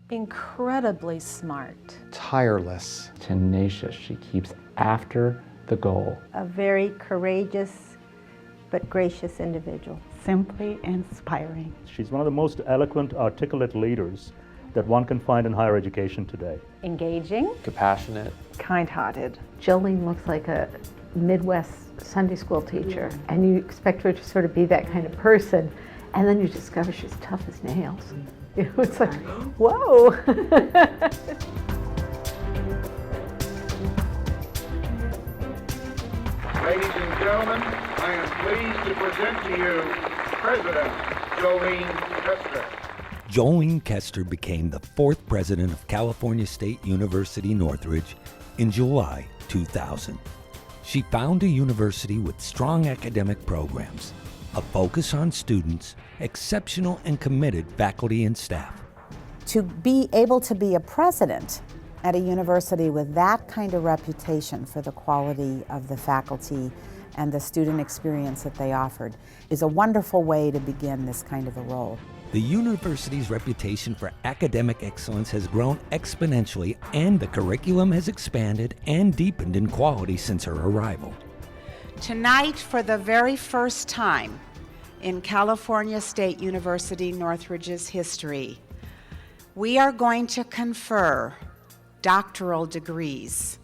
Incredibly smart. Tireless. Tenacious. She keeps after the goal. A very courageous but gracious individual. Simply inspiring. She's one of the most eloquent, articulate leaders that one can find in higher education today. Engaging. Compassionate. Kind-hearted. Jolene looks like a Midwest Sunday school teacher, and you expect her to sort of be that kind of person, and then you discover she's tough as nails. You know, it's like, whoa. Ladies and gentlemen, I am pleased to present to you President Jolene Koester. Jolene Koester became the 4th president of California State University, Northridge in July 2000. She found a university with strong academic programs, a focus on students, exceptional and committed faculty and staff. To be able to be a president at a university with that kind of reputation for the quality of the faculty and the student experience that they offered is a wonderful way to begin this kind of a role. The university's reputation for academic excellence has grown exponentially, and the curriculum has expanded and deepened in quality since her arrival. Tonight, for the very first time in California State University Northridge's history, we are going to confer doctoral degrees.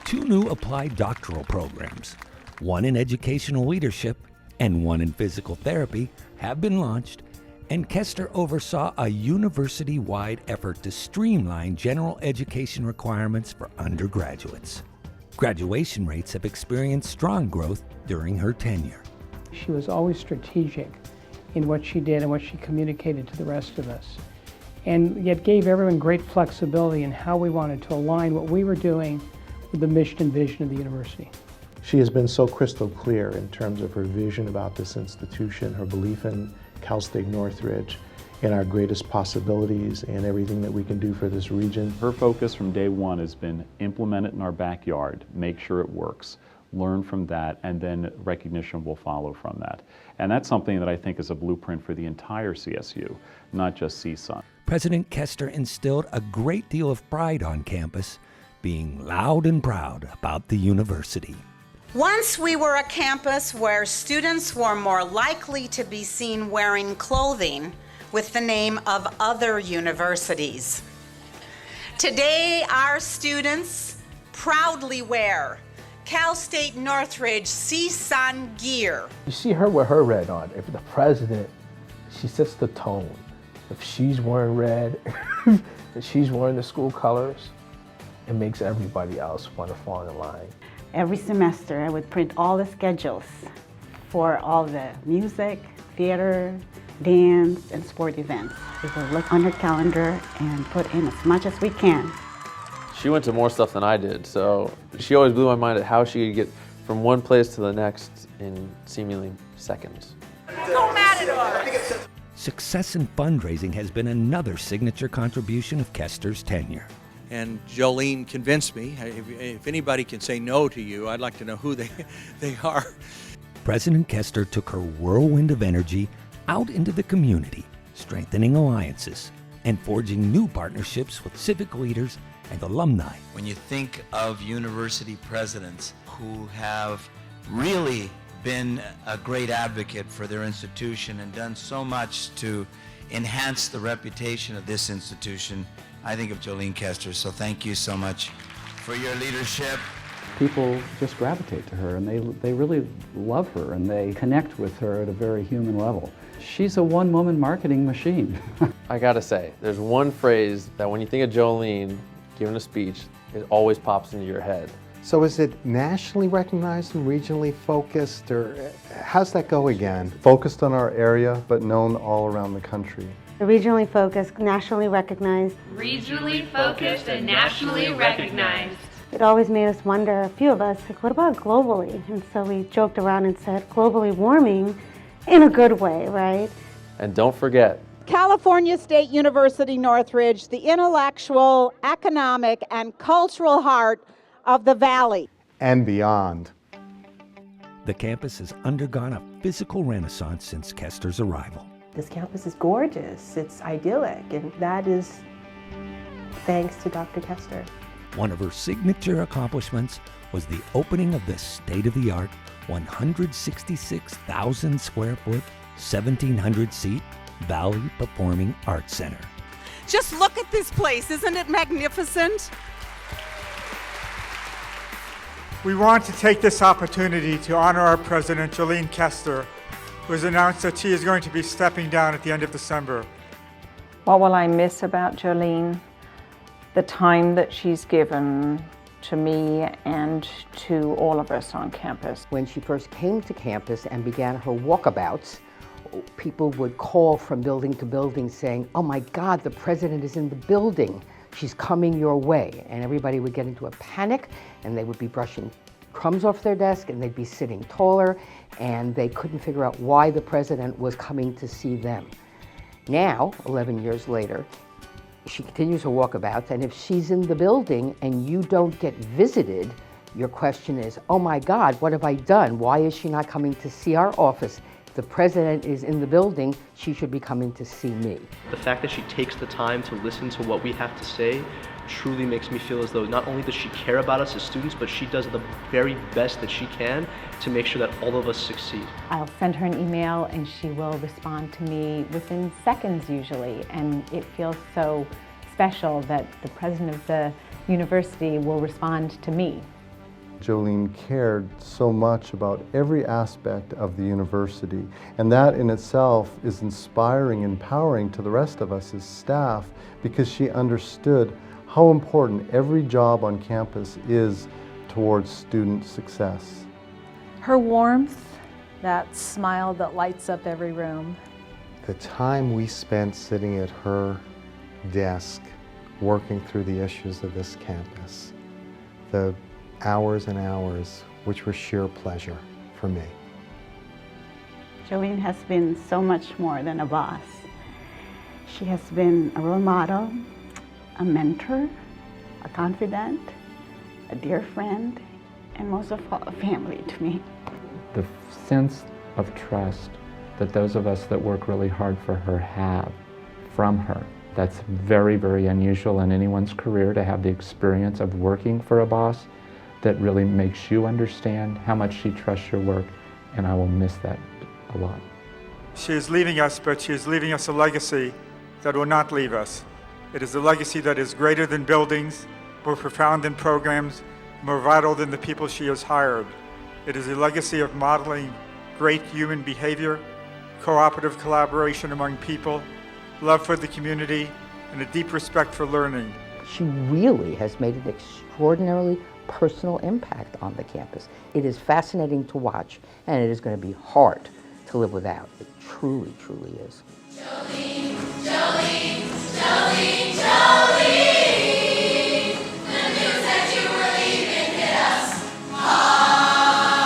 2 new applied doctoral programs, one in educational leadership and one in physical therapy, have been launched, and Koester oversaw a university-wide effort to streamline general education requirements for undergraduates. Graduation rates have experienced strong growth during her tenure. She was always strategic in what she did and what she communicated to the rest of us, and yet gave everyone great flexibility in how we wanted to align what we were doing with the mission and vision of the university. She has been so crystal clear in terms of her vision about this institution, her belief in Cal State Northridge, and our greatest possibilities and everything that we can do for this region. Her focus from day one has been implement it in our backyard, make sure it works, learn from that, and then recognition will follow from that. And that's something that I think is a blueprint for the entire CSU, not just CSUN. President Koester instilled a great deal of pride on campus, being loud and proud about the university. Once we were a campus where students were more likely to be seen wearing clothing with the name of other universities. Today, our students proudly wear Cal State Northridge CSUN gear. You see her with her red on. If the president, she sets the tone. If she's wearing red, and she's wearing the school colors, it makes everybody else want to fall in line. Every semester, I would print all the schedules for all the music, theater, dance, and sport events. We would look on her calendar and put in as much as we can. She went to more stuff than I did, so she always blew my mind at how she could get from one place to the next in seemingly seconds. Go Matador! Success in fundraising has been another signature contribution of Koester's tenure. And Jolene convinced me, if anybody can say no to you, I'd like to know who they are. President Koester took her whirlwind of energy out into the community, strengthening alliances and forging new partnerships with civic leaders and alumni. When you think of university presidents who have really been a great advocate for their institution and done so much to enhance the reputation of this institution, I think of Jolene Koester, so thank you so much for your leadership. People just gravitate to her, and they really love her, and they connect with her at a very human level. She's a one-woman marketing machine. I gotta say, there's one phrase that when you think of Jolene giving a speech, it always pops into your head. So is it nationally recognized and regionally focused, or how's that go again? Focused on our area, but known all around the country. Regionally focused, nationally recognized. Regionally focused and nationally recognized. It always made us wonder, a few of us, like, what about globally? And so we joked around and said, globally warming in a good way, right? And don't forget, California State University Northridge, the intellectual, economic, and cultural heart of the Valley. And beyond. The campus has undergone a physical renaissance since Koester's arrival. This campus is gorgeous, it's idyllic, and that is thanks to Dr. Koester. One of her signature accomplishments was the opening of the state-of-the-art 166,000 square foot, 1,700 seat Valley Performing Arts Center. Just look at this place, isn't it magnificent? We want to take this opportunity to honor our President Jolene Koester, who has announced that she is going to be stepping down at the end of December. What will I miss about Jolene? The time that she's given to me and to all of us on campus. When she first came to campus and began her walkabouts, people would call from building to building saying, "Oh my God, the president is in the building. She's coming your way." And everybody would get into a panic and they would be brushing crumbs off their desk and they'd be sitting taller and they couldn't figure out why the president was coming to see them. Now, 11 years later, she continues her walkabouts, and if she's in the building and you don't get visited, your question is, "Oh my God, what have I done? Why is she not coming to see our office? If the president is in the building, she should be coming to see me." The fact that she takes the time to listen to what we have to say truly makes me feel as though not only does she care about us as students, but she does the very best that she can to make sure that all of us succeed. I'll send her an email and she will respond to me within seconds usually, and it feels so special that the president of the university will respond to me. Jolene cared so much about every aspect of the university, and that in itself is inspiring, empowering to the rest of us as staff, because she understood how important every job on campus is towards student success. Her warmth, that smile that lights up every room. The time we spent sitting at her desk working through the issues of this campus, the hours and hours, which were sheer pleasure for me. Jolene has been so much more than a boss. She has been a role model, a mentor, a confidant, a dear friend, and most of all, a family to me. The sense of trust that those of us that work really hard for her have from her, that's very, very unusual in anyone's career, to have the experience of working for a boss that really makes you understand how much she trusts your work, and I will miss that a lot. She is leaving us, but she is leaving us a legacy that will not leave us. It is a legacy that is greater than buildings, more profound than programs, more vital than the people she has hired. It is a legacy of modeling great human behavior, cooperative collaboration among people, love for the community, and a deep respect for learning. She really has made an extraordinarily personal impact on the campus. It is fascinating to watch, and it is going to be hard to live without. It truly, truly is. Jolene, Jolene, Jolene, Jolene, the news that you were leaving hit us hard.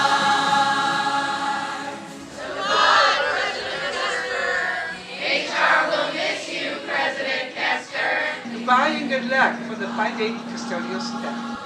Goodbye, President Koester. HR will miss you, President Koester. Goodbye and good luck for the 580 custodial staff.